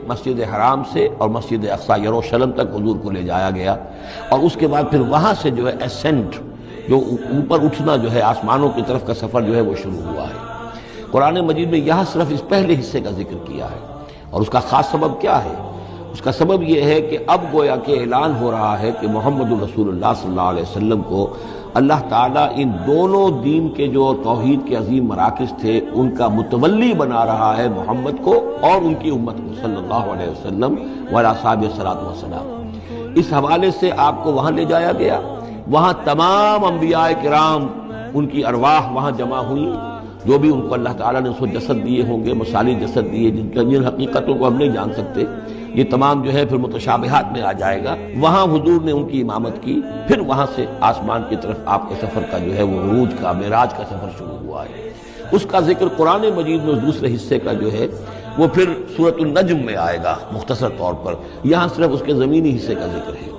مسجد حرام سے اور مسجد اقصی یروشلم تک حضور کو لے جایا گیا، اور اس کے بعد پھر وہاں سے جو ہے اسینٹ، جو اوپر اٹھنا جو ہے آسمانوں کی طرف کا سفر جو ہے وہ شروع ہوا ہے۔ قرآن مجید میں یہاں صرف اس پہلے حصے کا ذکر کیا ہے، اور اس کا خاص سبب کیا ہے؟ اس کا سبب یہ ہے کہ اب گویا کہ اعلان ہو رہا ہے کہ محمد رسول اللہ صلی اللہ علیہ وسلم کو اللہ تعالیٰ ان دونوں دین کے جو توحید کے عظیم مراکز تھے ان کا متولی بنا رہا ہے، محمد کو اور ان کی امت کو صلی اللہ علیہ وسلم وعلی اصحابہ الصلاۃ والسلام۔ اس حوالے سے آپ کو وہاں لے جایا گیا، وہاں تمام انبیاء کرام ان کی ارواح وہاں جمع ہوئی، جو بھی ان کو اللہ تعالیٰ نے سو جسد دیے ہوں گے، مثالی جسد دیے جن حقیقتوں کو ہم نہیں جان سکتے، یہ تمام جو ہے پھر متشابہات میں آ جائے گا۔ وہاں حضور نے ان کی امامت کی، پھر وہاں سے آسمان کی طرف آپ کے سفر کا جو ہے وہ عروج کا، معراج کا سفر شروع ہوا ہے۔ اس کا ذکر قرآن مجید میں دوسرے حصے کا جو ہے وہ پھر سورۃ النجم میں آئے گا مختصر طور پر، یہاں صرف اس کے زمینی حصے کا ذکر ہے۔